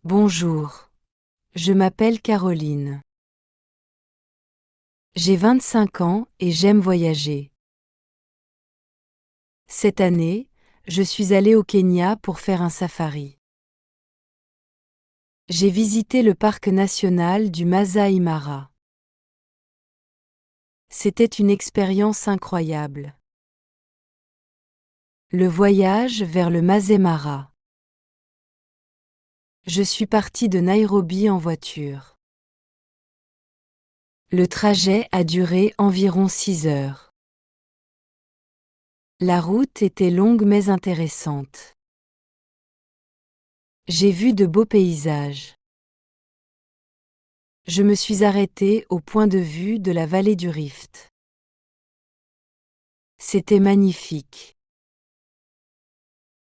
Bonjour, je m'appelle Caroline. J'ai 25 ans et j'aime voyager. Cette année, je suis allée au Kenya pour faire un safari. J'ai visité le parc national du Masai Mara. C'était une expérience incroyable. Le voyage vers le Masai Mara. Je suis partie de Nairobi en voiture. Le trajet a duré environ 6 heures. La route était longue mais intéressante. J'ai vu de beaux paysages. Je me suis arrêtée au point de vue de la vallée du Rift. C'était magnifique.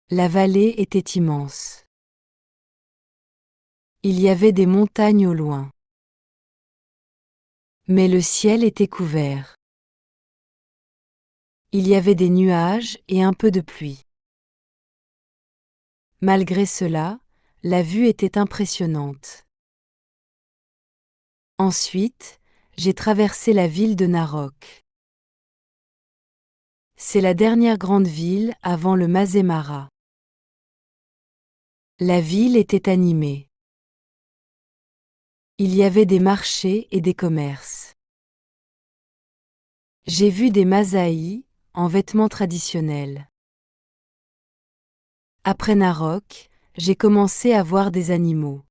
La vallée était immense. Il y avait des montagnes au loin. Mais le ciel était couvert. Il y avait des nuages et un peu de pluie. Malgré cela, la vue était impressionnante. Ensuite, j'ai traversé la ville de Narok. C'est la dernière grande ville avant le Masai Mara. La ville était animée. Il y avait des marchés et des commerces. J'ai vu des Masaïs en vêtements traditionnels. Après Narok, j'ai commencé à voir des animaux.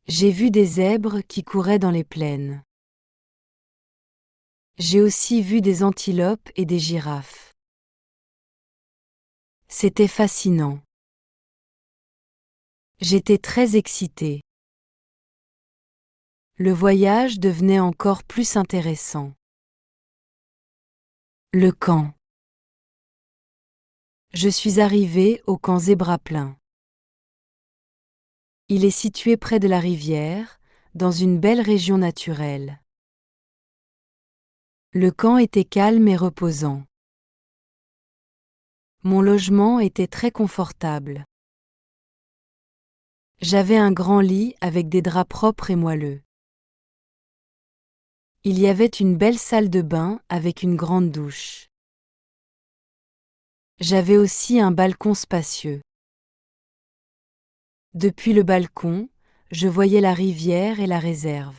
J'ai vu des zèbres qui couraient dans les plaines. J'ai aussi vu des antilopes et des girafes. C'était fascinant. J'étais très excitée. Le voyage devenait encore plus intéressant. Le camp. Je suis arrivée au camp Zébraplein. Il est situé près de la rivière, dans une belle région naturelle. Le camp était calme et reposant. Mon logement était très confortable. J'avais un grand lit avec des draps propres et moelleux. Il y avait une belle salle de bain avec une grande douche. J'avais aussi un balcon spacieux. Depuis le balcon, je voyais la rivière et la réserve.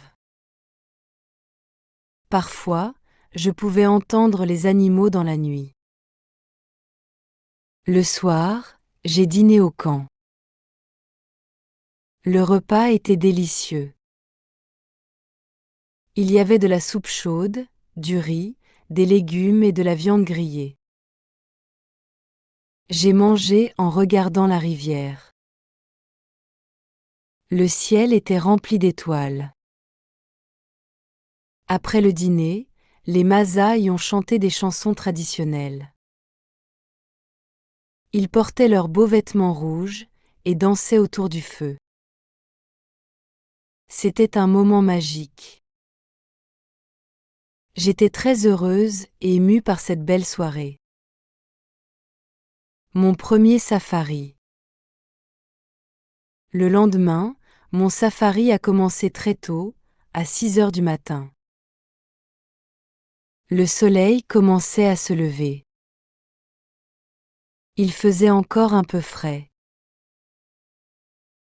Parfois, je pouvais entendre les animaux dans la nuit. Le soir, j'ai dîné au camp. Le repas était délicieux. Il y avait de la soupe chaude, du riz, des légumes et de la viande grillée. J'ai mangé en regardant la rivière. Le ciel était rempli d'étoiles. Après le dîner, les Masaïs ont chanté des chansons traditionnelles. Ils portaient leurs beaux vêtements rouges et dansaient autour du feu. C'était un moment magique. J'étais très heureuse et émue par cette belle soirée. Mon premier safari. Le lendemain, mon safari a commencé très tôt, à 6 heures du matin. Le soleil commençait à se lever. Il faisait encore un peu frais.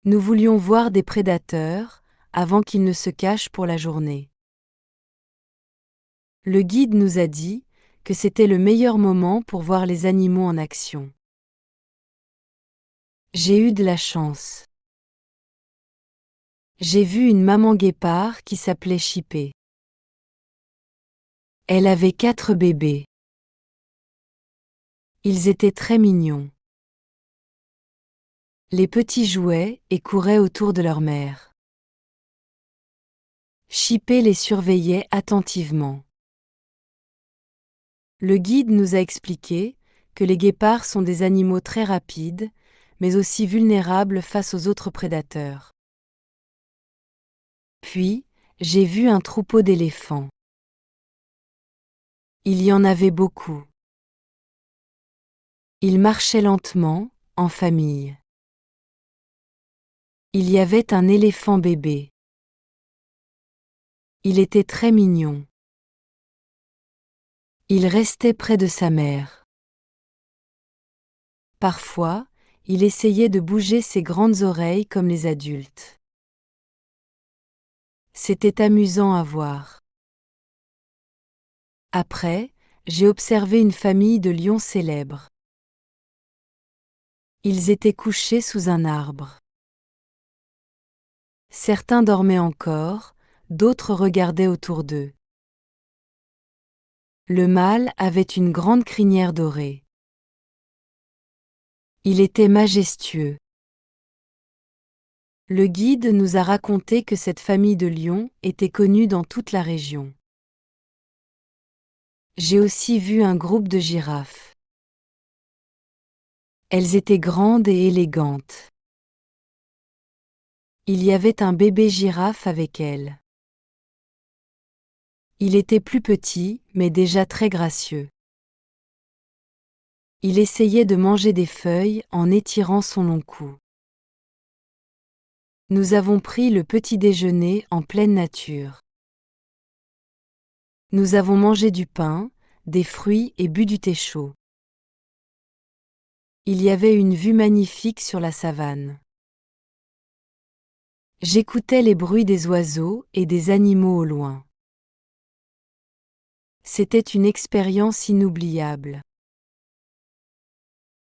Nous voulions voir des prédateurs avant qu'ils ne se cachent pour la journée. Le guide nous a dit que c'était le meilleur moment pour voir les animaux en action. J'ai eu de la chance. J'ai vu une maman guépard qui s'appelait Chippé. Elle avait 4 bébés. Ils étaient très mignons. Les petits jouaient et couraient autour de leur mère. Chippé les surveillait attentivement. Le guide nous a expliqué que les guépards sont des animaux très rapides, mais aussi vulnérables face aux autres prédateurs. Puis, j'ai vu un troupeau d'éléphants. Il y en avait beaucoup. Ils marchaient lentement, en famille. Il y avait un éléphant bébé. Il était très mignon. Il restait près de sa mère. Parfois, il essayait de bouger ses grandes oreilles comme les adultes. C'était amusant à voir. Après, j'ai observé une famille de lions célèbres. Ils étaient couchés sous un arbre. Certains dormaient encore, d'autres regardaient autour d'eux. Le mâle avait une grande crinière dorée. Il était majestueux. Le guide nous a raconté que cette famille de lions était connue dans toute la région. J'ai aussi vu un groupe de girafes. Elles étaient grandes et élégantes. Il y avait un bébé girafe avec elles. Il était plus petit, mais déjà très gracieux. Il essayait de manger des feuilles en étirant son long cou. Nous avons pris le petit déjeuner en pleine nature. Nous avons mangé du pain, des fruits et bu du thé chaud. Il y avait une vue magnifique sur la savane. J'écoutais les bruits des oiseaux et des animaux au loin. C'était une expérience inoubliable.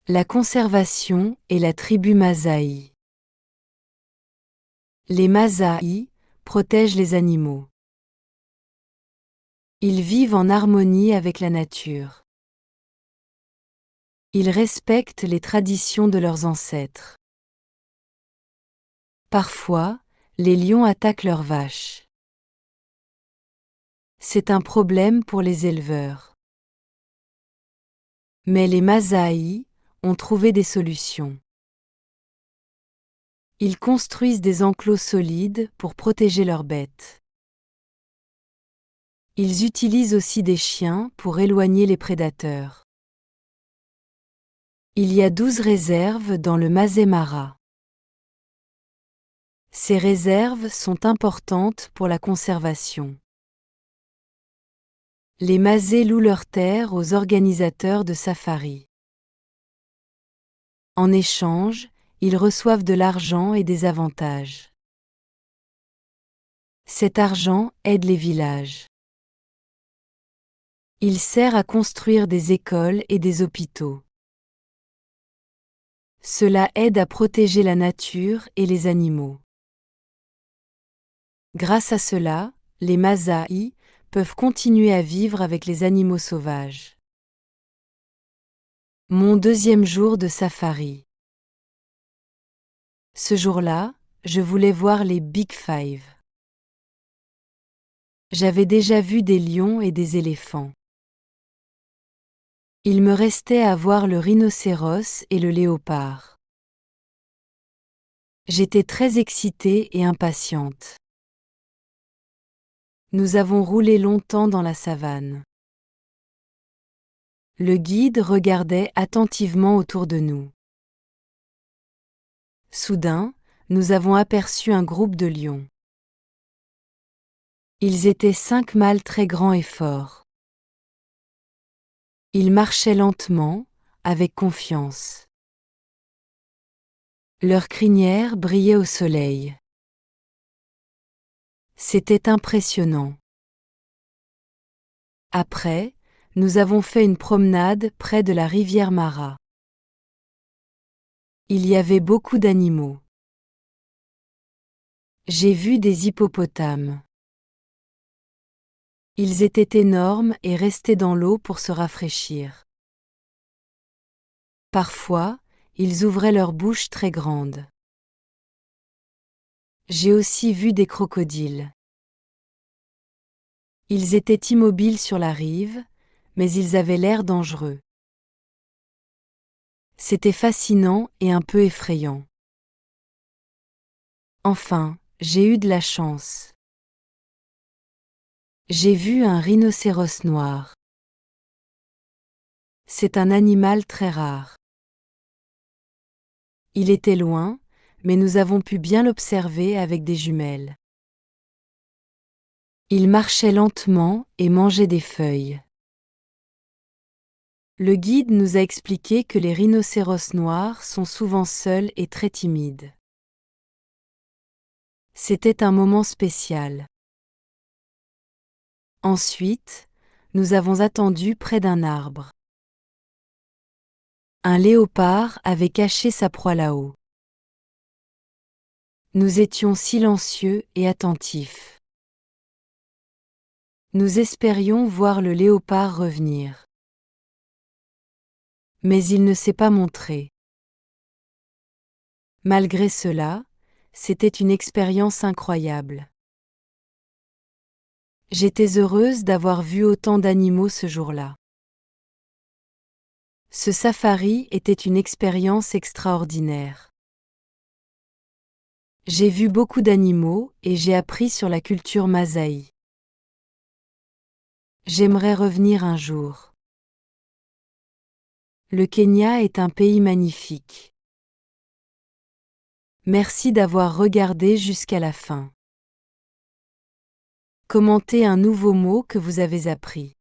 La conservation et la tribu Masaï. Les Masaï protègent les animaux. Ils vivent en harmonie avec la nature. Ils respectent les traditions de leurs ancêtres. Parfois, les lions attaquent leurs vaches. C'est un problème pour les éleveurs. Mais les Masaï ont trouvé des solutions. Ils construisent des enclos solides pour protéger leurs bêtes. Ils utilisent aussi des chiens pour éloigner les prédateurs. Il y a 12 réserves dans le Masai Mara. Ces réserves sont importantes pour la conservation. Les Masais louent leurs terres aux organisateurs de safaris. En échange, ils reçoivent de l'argent et des avantages. Cet argent aide les villages. Il sert à construire des écoles et des hôpitaux. Cela aide à protéger la nature et les animaux. Grâce à cela, les Masaï peuvent continuer à vivre avec les animaux sauvages. Mon deuxième jour de safari. Ce jour-là, je voulais voir les Big Five. J'avais déjà vu des lions et des éléphants. Il me restait à voir le rhinocéros et le léopard. J'étais très excitée et impatiente. Nous avons roulé longtemps dans la savane. Le guide regardait attentivement autour de nous. Soudain, nous avons aperçu un groupe de lions. Ils étaient 5 mâles très grands et forts. Ils marchaient lentement, avec confiance. Leurs crinières brillaient au soleil. C'était impressionnant. Après, nous avons fait une promenade près de la rivière Mara. Il y avait beaucoup d'animaux. J'ai vu des hippopotames. Ils étaient énormes et restaient dans l'eau pour se rafraîchir. Parfois, ils ouvraient leur bouche très grande. J'ai aussi vu des crocodiles. Ils étaient immobiles sur la rive, mais ils avaient l'air dangereux. C'était fascinant et un peu effrayant. Enfin, j'ai eu de la chance. J'ai vu un rhinocéros noir. C'est un animal très rare. Il était loin, mais nous avons pu bien l'observer avec des jumelles. Il marchait lentement et mangeait des feuilles. Le guide nous a expliqué que les rhinocéros noirs sont souvent seuls et très timides. C'était un moment spécial. Ensuite, nous avons attendu près d'un arbre. Un léopard avait caché sa proie là-haut. Nous étions silencieux et attentifs. Nous espérions voir le léopard revenir. Mais il ne s'est pas montré. Malgré cela, c'était une expérience incroyable. J'étais heureuse d'avoir vu autant d'animaux ce jour-là. Ce safari était une expérience extraordinaire. J'ai vu beaucoup d'animaux et j'ai appris sur la culture Masaï. J'aimerais revenir un jour. Le Kenya est un pays magnifique. Merci d'avoir regardé jusqu'à la fin. Commentez un nouveau mot que vous avez appris.